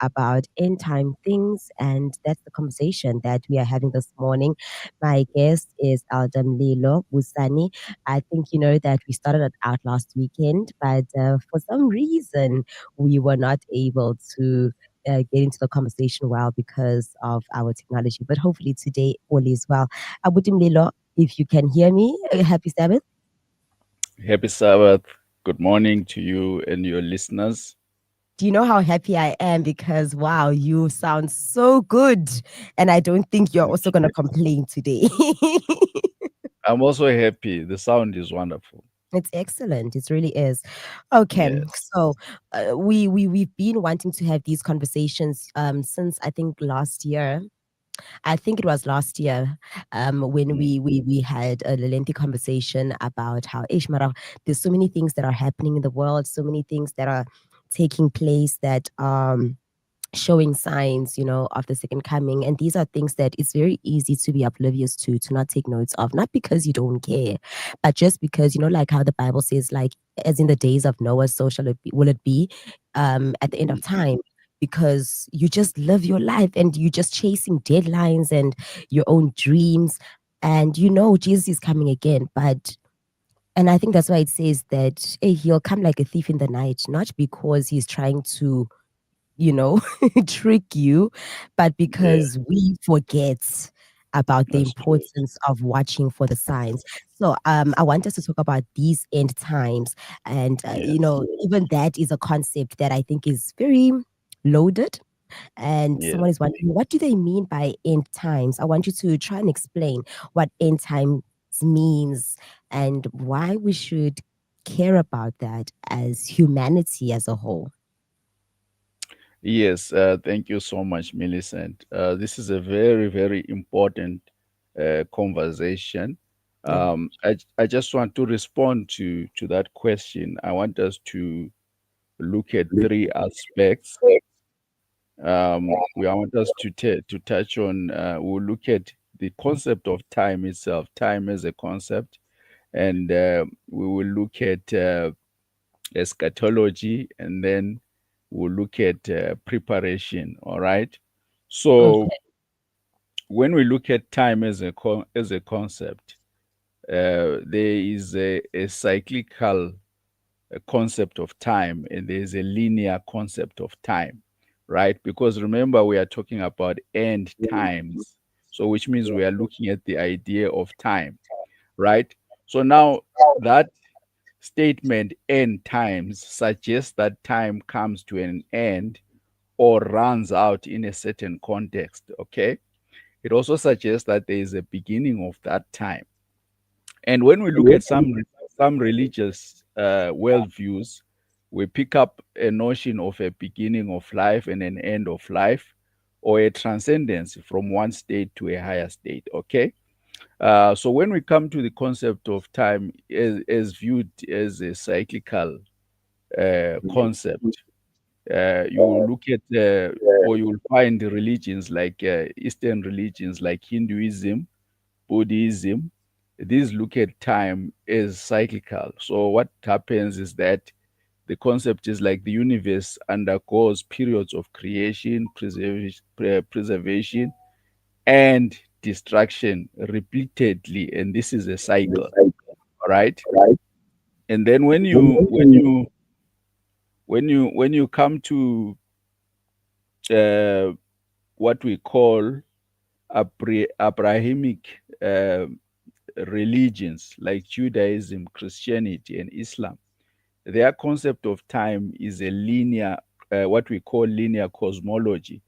about end time things, and that's the conversation that we are having this morning. My guest is Aldam Lilo Busani. I think you know that we started it out last weekend, but for some reason we were not able to get into the conversation well because of our technology. But hopefully today all is well. Abudim Lilo, if you can hear me, happy Sabbath. Happy Sabbath. Good morning to you and your listeners. Do you know how happy I am? Because wow, you sound so good. And I don't think you're also going to Okay. complain today. I'm also happy. The sound is wonderful. It's excellent. It really is. Okay, Yes. so we've been wanting to have these conversations since I think last year. I think it was last year when Mm. we had a lengthy conversation about how Ishmara, there's so many things that are happening in the world, so many things that are taking place that showing signs, of the second coming. And these are things that it's very easy to be oblivious to not take notes of, not because you don't care, but just because, like how the Bible says, like, as in the days of Noah, so shall it be, will it be at the end of time. Because you just live your life and you're just chasing deadlines and your own dreams. And Jesus is coming again. And I think that's why it says that he'll come like a thief in the night, not because he's trying to you know, trick you, but Yeah, because we forget about the that's true. importance of watching for the signs. So I want us to talk about these end times. And, Yes. even that is a concept that I think is very loaded. And Yes. someone is wondering, what do they mean by end times? I want you to try and explain what end times means and why we should care about that as humanity as a whole. Yes. Thank you so much, Millicent. This is a very, very important conversation. Yeah. I just want to respond to that question. I want us to look at three aspects. We want us to touch on. We'll look at the concept of time itself, time as a concept, and we will look at eschatology, and then we'll look at preparation. All right. So Okay. when we look at time as as a concept, there is a cyclical concept of time and there's a linear concept of time, right? Because remember, we are talking about end times. So, which means we are looking at the idea of time, right? So, now that statement, end times, suggests that time comes to an end or runs out in a certain context, okay? It also suggests that there is a beginning of that time. And when we look at some religious worldviews, we pick up a notion of a beginning of life and an end of life, or a transcendence from one state to a higher state. Okay, so when we come to the concept of time as viewed as a cyclical concept, you will look at or you will find religions like Eastern religions like Hinduism, Buddhism, these look at time as cyclical. So what happens is that the concept is like the universe undergoes periods of creation, preservation, and destruction repeatedly, and this is a cycle. All right. And then when you come to uh, what we call Abrahamic religions like Judaism, Christianity, and Islam, their concept of time is a linear, what we call linear cosmology,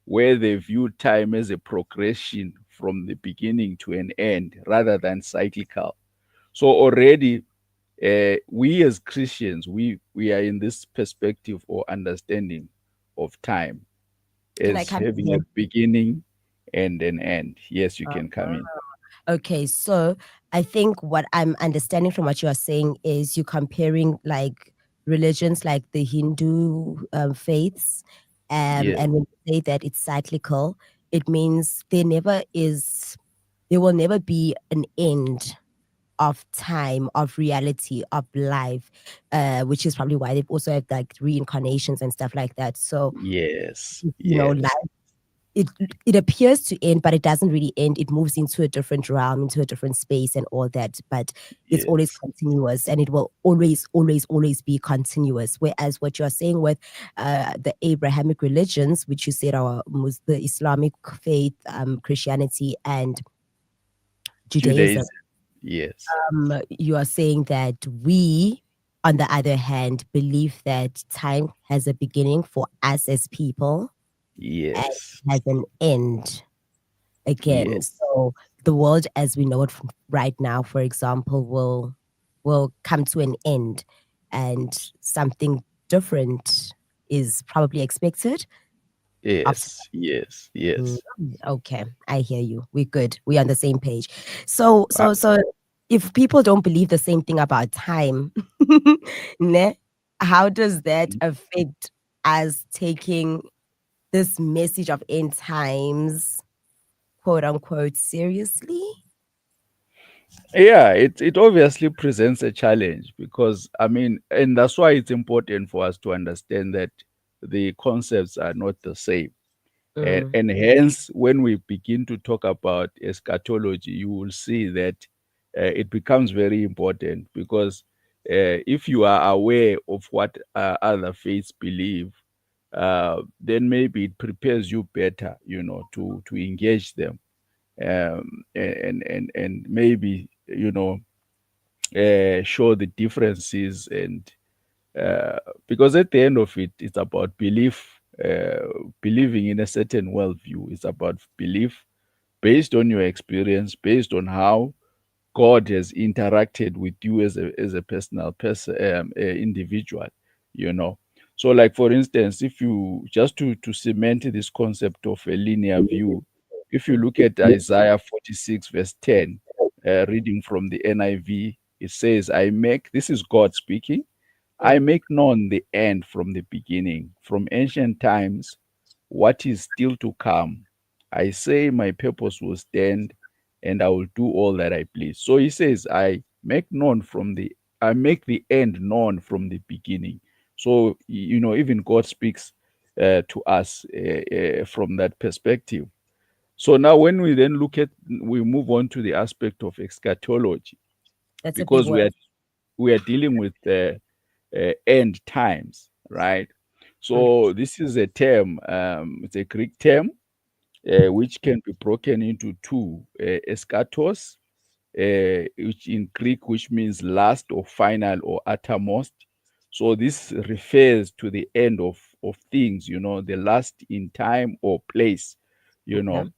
where they view time as a progression from the beginning to an end rather than cyclical. So already, we as Christians, we are in this perspective or understanding of time Can I as come having a in? beginning and an end. Yes, you Uh, can come in. okay, so I think what I'm understanding from what you are saying is you're comparing like religions like the Hindu faiths, Yes, and when you say that it's cyclical, it means there will never be an end of time, of reality, of life, which is probably why they've also had like reincarnations and stuff like that. So, Yes, life, yes, it it appears to end, but it doesn't really end. It moves into a different realm, into a different space, and all that. But it's always yes, continuous, and it will always, always, always be continuous. Whereas what you're saying with the Abrahamic religions, which you said are the Islamic faith, Christianity, and Judaism, Judaism. Yes, you are saying that we, on the other hand, believe that time has a beginning for us as people and yes, has an end again. yes, So the world as we know it right now, for example, will come to an end, and something different is probably expected after. yes, yes, Mm, yes. okay, I hear you. We're good. We're on the same page. So if people don't believe the same thing about time, ne, how does that affect us taking this message of end times, quote unquote, seriously? Yeah, it obviously presents a challenge because I mean, and that's why it's important for us to understand that the concepts are not the same. Mm, And hence, when we begin to talk about eschatology, you will see that it becomes very important because if you are aware of what other faiths believe, then maybe it prepares you better, to engage them, and maybe show the differences and uh, because at the end of it, it's about belief, uh, believing in a certain worldview. It's about belief based on your experience, based on how God has interacted with you as a personal person, individual. You know. So, like for instance, if you just to cement this concept of a linear view, if you look at Isaiah 46 verse 10, reading from the NIV, it says, "I make," this is God speaking, "I mm, make known the end from the beginning, from ancient times, what is still to come. I say my purpose will stand, and I will do all that I please." So he says, I make the end known from the beginning. So even God speaks to us from that perspective. So now, when we move on to the aspect of eschatology, that's a big because word. we are dealing with end times, right? Mm, So this is a term, it's a Greek term, which can be broken into two, eschatos, which in Greek, which means last or final or uttermost. So this refers to the end of things, the last in time or place, you okay. know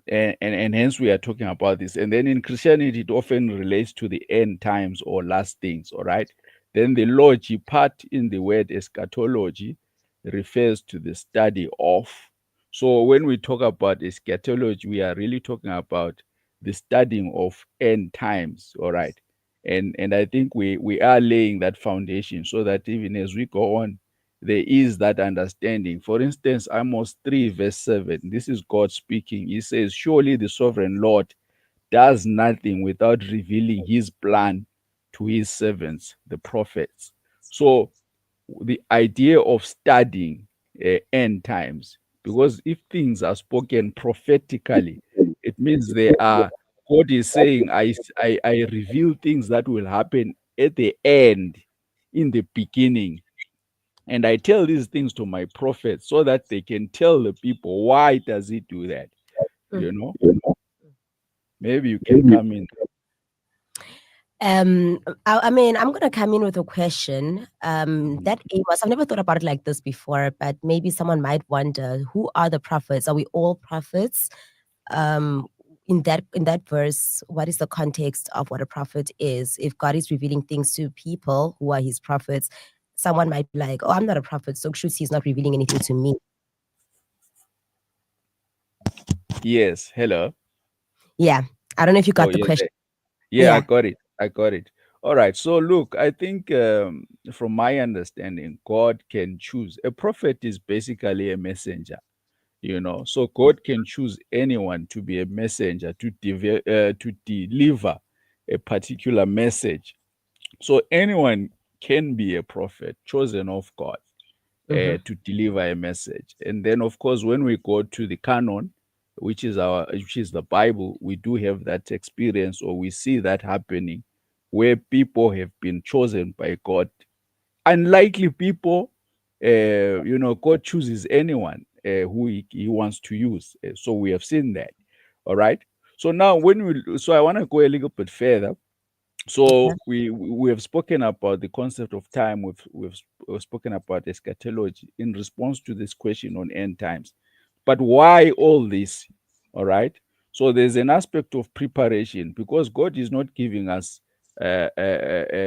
and hence we are talking about this. And then in Christianity, it often relates to the end times or last things. All right. Then the logy part in the word eschatology refers to the study of. So when we talk about eschatology, we are really talking about the studying of end times. All right. And I think we are laying that foundation so that even as we go on, there is that understanding. For instance, Amos 3, verse 7, this is God speaking. He says, "Surely the sovereign Lord does nothing without revealing his plan to his servants, the prophets." So, the idea of studying end times, because if things are spoken prophetically, it means they are, God is saying, I reveal things that will happen at the end, in the beginning, and I tell these things to my prophets so that they can tell the people, why does he do that? Mm. You know, maybe you can come in. I mean, I'm gonna come in with a question. Mhm. That Amos, I've never thought about it like this before, but maybe someone might wonder, who are the prophets? Are we all prophets? Um, in that verse, what is the context of what a prophet is? If God is revealing things to people who are His prophets, someone might be like, "Oh, I'm not a prophet, so should He's not revealing anything to me." Yes, hello. Yeah, I don't know if you Oh, got the yeah, question. yeah, I Yeah. got it. I got it. All right. So, look, I think from my understanding, God can choose. A prophet is basically a messenger. So God can choose anyone to be a messenger to deliver a particular message. So anyone can be a prophet chosen of God Mm-hmm. to deliver a message. And then, of course, when we go to the canon, which is the Bible, we do have that experience, or we see that happening, where people have been chosen by God. Unlikely people, God chooses anyone who he wants to use. So we have seen that. All right. So now, so I want to go a little bit further. So Okay. we have spoken about the concept of time. We've spoken about eschatology in response to this question on end times. But why all this? All right. So there's an aspect of preparation, because God is not giving us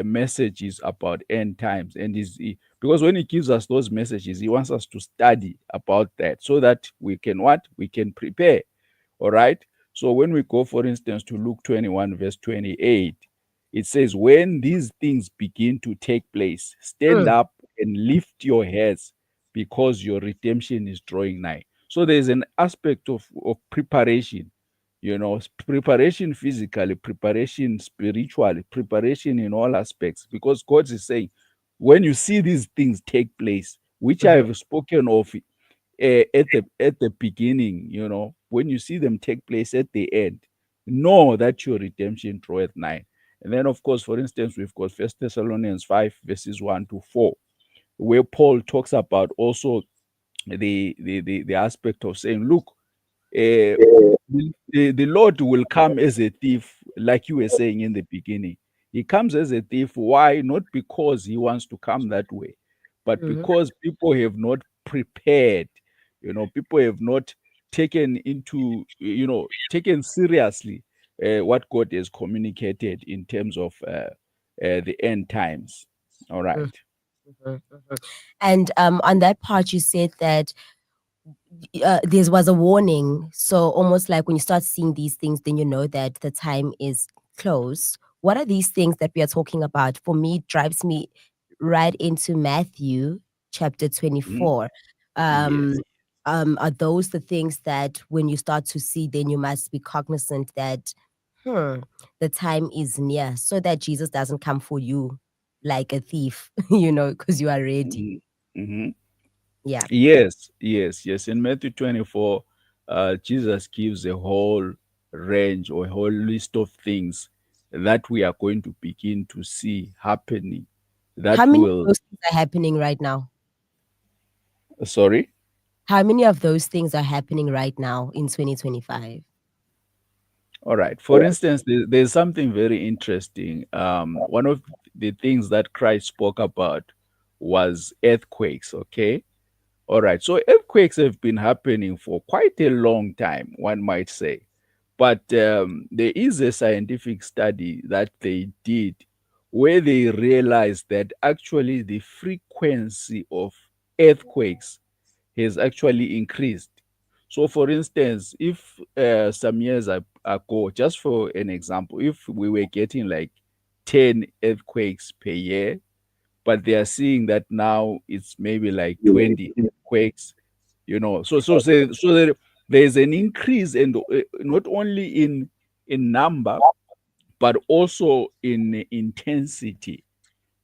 messages about end times, and because when He gives us those messages, He wants us to study about that so that we can prepare. All right. So when we go, for instance, to Luke 21, verse 28, it says, when these things begin to take place, stand Mm. up and lift your heads, because your redemption is drawing nigh. So there's an aspect of preparation, preparation physically, preparation spiritually, preparation in all aspects, because God is saying, when you see these things take place, which I Mm-hmm. have spoken of at the beginning, when you see them take place at the end, know that your redemption draweth nigh. And then, of course, for instance, we've got First Thessalonians 5, verses 1 to 4, where Paul talks about also the aspect of saying, look, uh, the Lord will come as a thief, like you were saying in the beginning. He comes as a thief. Why? Not because he wants to come that way, but Mm-hmm. because people have not prepared. People have not taken seriously what God has communicated in terms of the end times. All right. Mm-hmm. Mm-hmm. And on that part, you said that there was a warning. So almost like when you start seeing these things, then you know that the time is close. What are these things that we are talking about? For me, it drives me right into Matthew chapter Mhm. 24. Um, Yes. are those the things that when you start to see, then you must be cognizant that hmm, the time is near, so that Jesus doesn't come for you like a thief, because you are ready. Mhm. Mhm. Yeah. Yes, yes, yes. In Matthew 24, Jesus gives a whole range or a whole list of things that we are going to begin to see happening. That How many of will, those things are happening right now? sorry. How many of those things are happening right now in 2025? All right. For instance, there's something very interesting. One of the things that Christ spoke about was earthquakes, okay? All right. So earthquakes have been happening for quite a long time, one might say. But there is a scientific study that they did where they realized that actually the frequency of earthquakes has actually increased. So, for instance, if some years ago, just for an example, if we were getting like 10 earthquakes per year, but they are seeing that now it's maybe like 20 quakes, so there's an increase, and not only in number, but also in intensity.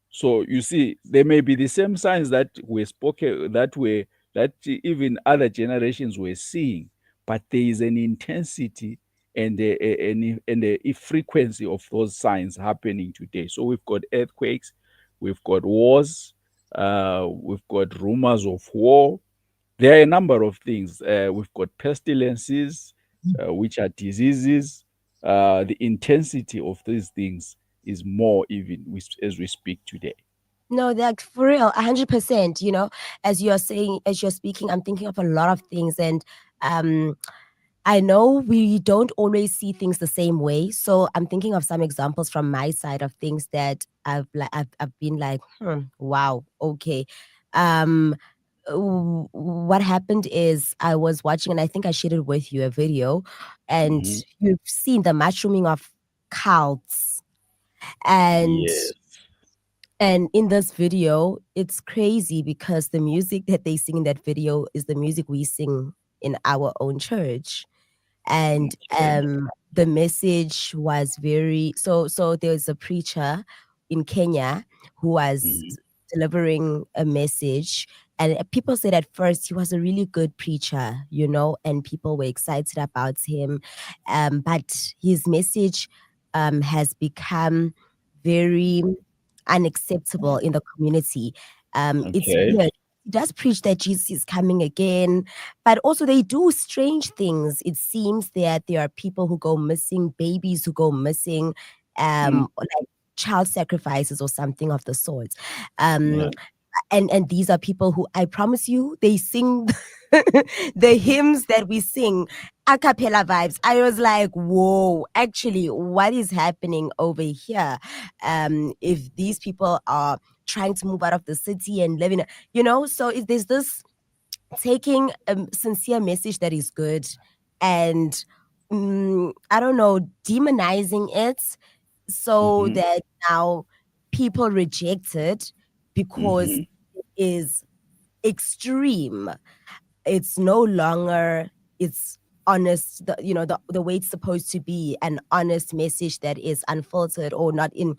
So you see, there may be the same signs that were spoken, that even other generations were seeing, but there is an intensity and a frequency of those signs happening today. So we've got earthquakes, we've got wars, we've got rumors of war. There are a number of things. We've got pestilences, which are diseases. The intensity of these things is more even as we speak today. No, like for real, 100%. As you're saying, as you're speaking, I'm thinking of a lot of things. And um, I know we don't always see things the same way. So I'm thinking of some examples from my side of things that I've been like, wow, okay. Um, what happened is I was watching, and I think I shared it with you, a video, and Mhm. you've seen the mushrooming of cults. And Yes. in this video, it's crazy because the music that they sing in that video is the music we sing in our own church. and Okay. the message was very so there was a preacher in Kenya who was Mm-hmm. delivering a message, and people said at first he was a really good preacher, and people were excited about him, but his message has become very unacceptable in the community. It's Okay. weird. He does preach that Jesus is coming again, but also they do strange things. It seems that there are people who go missing, babies who go missing, Mm. or like child sacrifices or something of the sort. Um, Yeah. and these are people who, I promise you, they sing the hymns that we sing, a cappella vibes. I was like, whoa, actually, what is happening over here? If these people are trying to move out of the city and live in so if there's this taking a sincere message that is good and I don't know, demonizing it so Mm-hmm. that now people reject it because Mm-hmm. it is extreme. It's no longer, it's honest, the way it's supposed to be, an honest message that is unfiltered or not in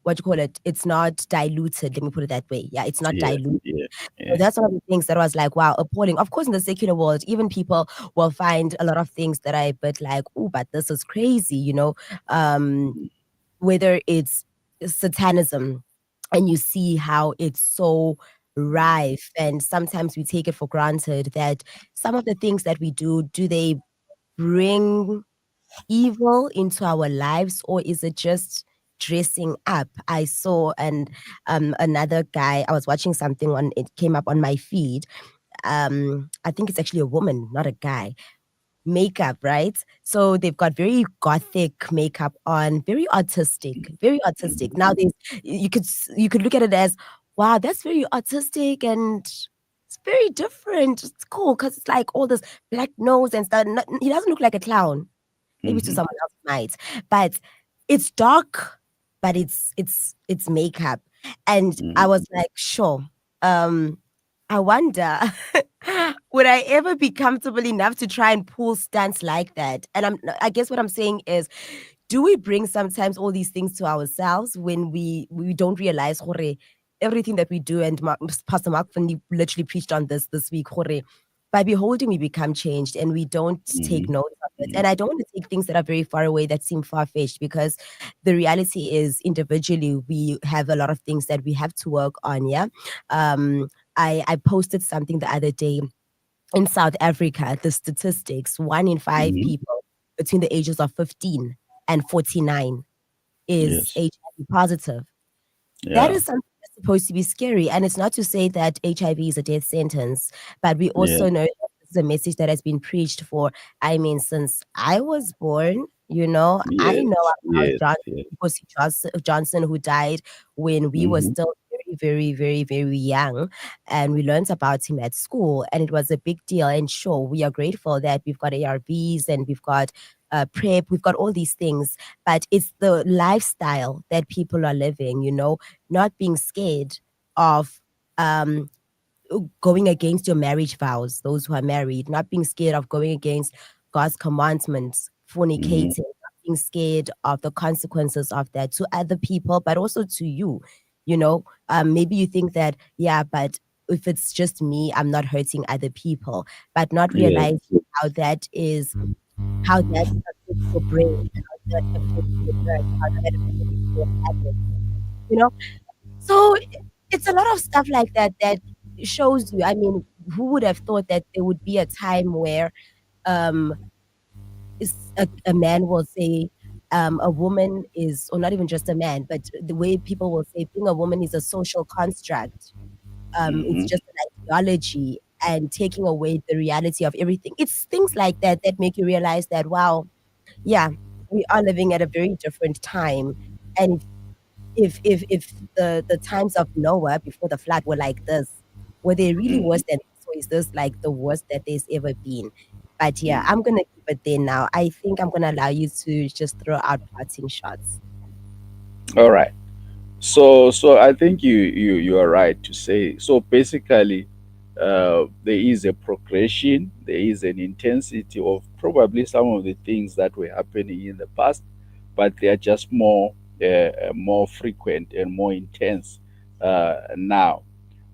what you call it, it's not diluted, let me put it that way. Yeah, it's not Yeah. diluted. Yeah. So Yeah. that's one of the things that was like, wow, appalling. Of course, in the secular world, even people will find a lot of things that are a bit like, oh, but this is crazy, um, Mm-hmm. whether it's satanism, and you see how it's so rife. And sometimes we take it for granted that some of the things that we do they bring evil into our lives, or is it just dressing up? I saw another guy, I was watching something on, it came up on my feed. I think it's actually a woman, not a guy. Makeup, right? So they've got very gothic makeup on, very artistic, very artistic. Mm-hmm. Now there's, you could look at it as, wow, that's very artistic and it's very different. It's cool because it's like all this black nose and stuff. He doesn't look like a clown. Maybe to Mm-hmm. someone else it might, but it's dark, but it's makeup. And I was like, sure. Um, I wonder, would I ever be comfortable enough to try and pull stunts like that? And I guess what I'm saying is, do we bring sometimes all these things to ourselves when we don't realize, Hore, everything that we do, and Pastor Mark Fundy literally preached on this week, Hore, by beholding we become changed and we don't take Mm-hmm. note of it. Mm-hmm. And I don't want to take things that are very far away that seem far-fetched, because the reality is individually we have a lot of things that we have to work on. Yeah. um I posted something the other day. In South Africa, the statistics, 1 in 5 Mm-hmm. people between the ages of 15 and 49 is Yes. HIV positive. That Yeah. is something that's supposed to be scary. And it's not to say that HIV is a death sentence, but we Yeah. also know that this is a message that has been preached for, I mean, since I was born. I Yes. know about Yes. Yes. Johnson, who died when we were Mm-hmm. still very, very, very, very young. And we learned about him at school, and it was a big deal. And sure, we are grateful that we've got ARVs and we've got PrEP, we've got all these things, but it's the lifestyle that people are living, not being scared of um, going against your marriage vows, those who are married, not being scared of going against God's commandments, Mm-hmm. fornicating, not being scared of the consequences of that to other people, but also to you. Maybe you think that, yeah, but if it's just me, I'm not hurting other people, but not Yes. realizing how that affects your brain, how that affects your nerves, how that affects your habits, you know? So it's a lot of stuff like that that shows you. I mean, who would have thought that there would be a time where um a man will say a woman is, or not even just a man, but the way people will say being a woman is a social construct. It's Mm-hmm. just an ideology and taking away the reality of everything. It's things like that that make you realize that, wow, yeah, we are living at a very different time. And if the times of Noah before the flood were like this, were they really worse than this, or is this like the worst that there's ever been? But yeah, Mm-hmm. I'm gonna keep it there now. I think I'm gonna allow you to just throw out parting shots. All right. So I think you are right to say. So basically, there is a progression, there is an intensity of probably some of the things that were happening in the past, but they are just more frequent and more intense now.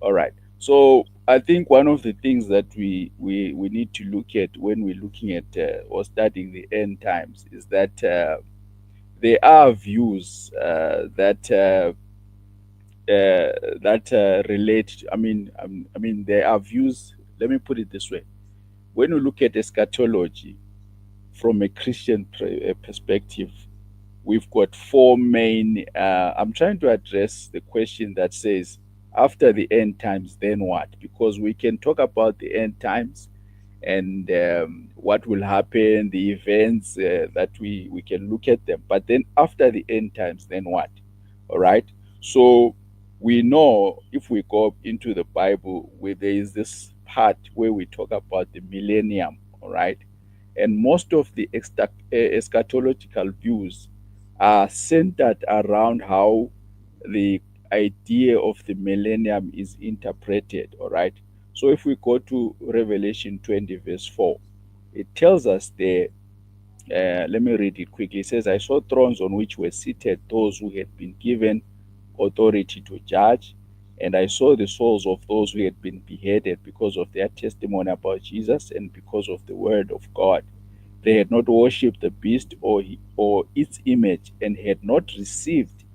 All right. So I think one of the things that we need to look at when we're looking at or studying the end times is that there are views that relate. I mean, there are views. Let me put it this way: when we look at eschatology from a Christian perspective, we've got four main. I'm trying to address the question that says, after the end times, then what? Because we can talk about the end times and what will happen, the events that we can look at them. But then after the end times, then what? All right. So we know if we go into the Bible, where there is this part where we talk about the millennium. All right. And most of the eschatological views are centered around how the idea of the millennium is interpreted. All right. So if we go to Revelation 20, verse 4, it tells us there, let me read it quickly. It says, I saw thrones on which were seated those who had been given authority to judge, and I saw the souls of those who had been beheaded because of their testimony about Jesus and because of the word of God. They had not worshipped the beast or its image, and had not received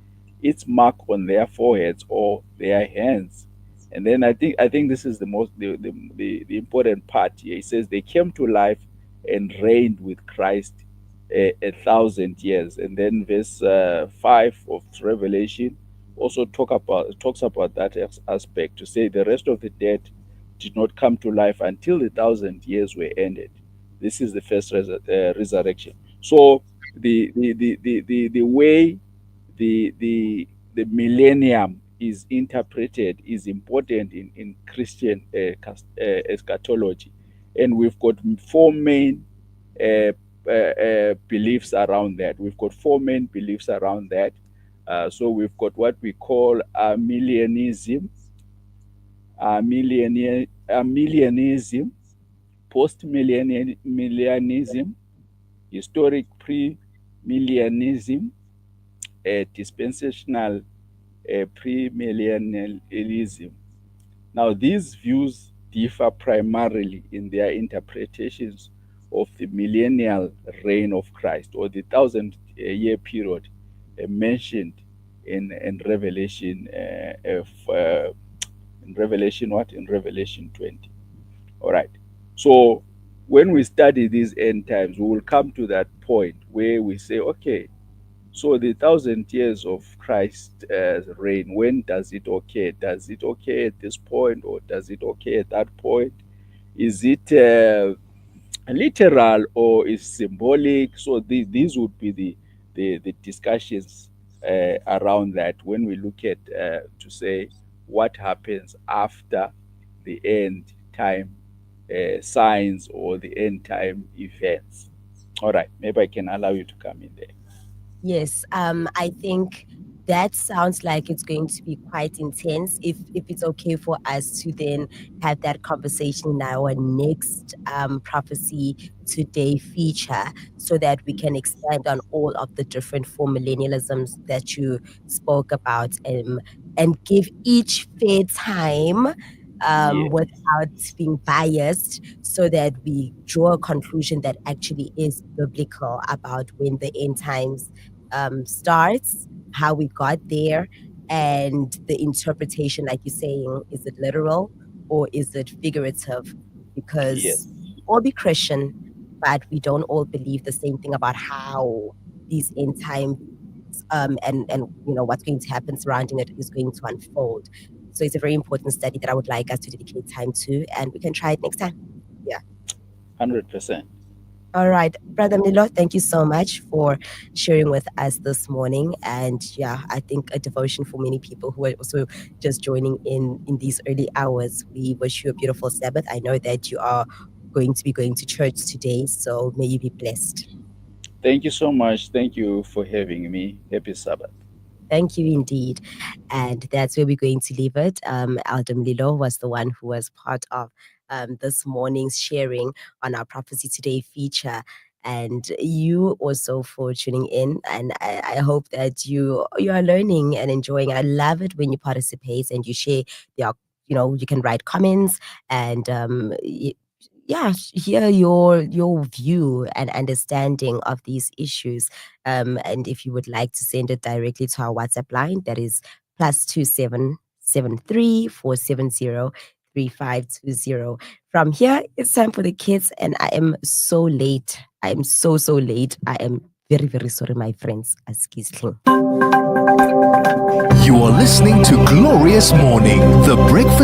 its mark on their foreheads or their hands. And then I think this is the most the important part here. It says they came to life and reigned with Christ 1,000 years. And then verse 5 of Revelation also talks about that aspect, to say the rest of the dead did not come to life until the 1,000 years were ended. This is the first resurrection. So the way the millennium is interpreted is important in Christian eschatology. And we've got four main beliefs around that. We've got four main beliefs around that. So we've got what we call Arminianism, Arminianism, post-millennianism, historic pre-millennialism, dispensational premillennialism. Now, these views differ primarily in their interpretations of the millennial reign of Christ, or the 1,000 year period mentioned in Revelation in Revelation what? In Revelation 20. All right. So when we study these end times, we will come to that point where we say, okay, so the 1,000 years of Christ's reign, when does it occur? Does it occur at this point, or does it occur at that point? Is it literal or is symbolic? So these would be the discussions around that when we look at to say what happens after the end time signs or the end time events. All right, maybe I can allow you to come in there. Yes, I think that sounds like it's going to be quite intense. If it's okay for us to then have that conversation in our next prophecy today feature, so that we can expand on all of the different four millennialisms that you spoke about, and give each fair time, Yes. without being biased, so that we draw a conclusion that actually is biblical about when the end times starts, how we got there, and the interpretation, like you're saying, is it literal or is it figurative? Yes. Because we all be Christian, but we don't all believe the same thing about how these end times, and what's going to happen surrounding it is going to unfold. So it's a very important study that I would like us to dedicate time to, and we can try it next time. Yeah. 100%. All right, Brother Milo, thank you so much for sharing with us this morning. And yeah, I think a devotion for many people who are also just joining in these early hours. We wish you a beautiful Sabbath. I know that you are going to be going to church today, so may you be blessed. Thank you so much. Thank you for having me. Happy Sabbath. Thank you indeed. And that's where we're going to leave it. Aldem Lilo was the one who was part of this morning's sharing on our Prophecy Today feature. And you also for tuning in. And I hope that you are learning and enjoying. I love it when you participate and you share your, you can write comments and yeah, hear your view and understanding of these issues. And if you would like to send it directly to our WhatsApp line, that is +27734703520. From here, it's time for the kids, and I am so late. I am so late. I am very, very sorry, my friends. Askizling. You are listening to Glorious Morning, the breakfast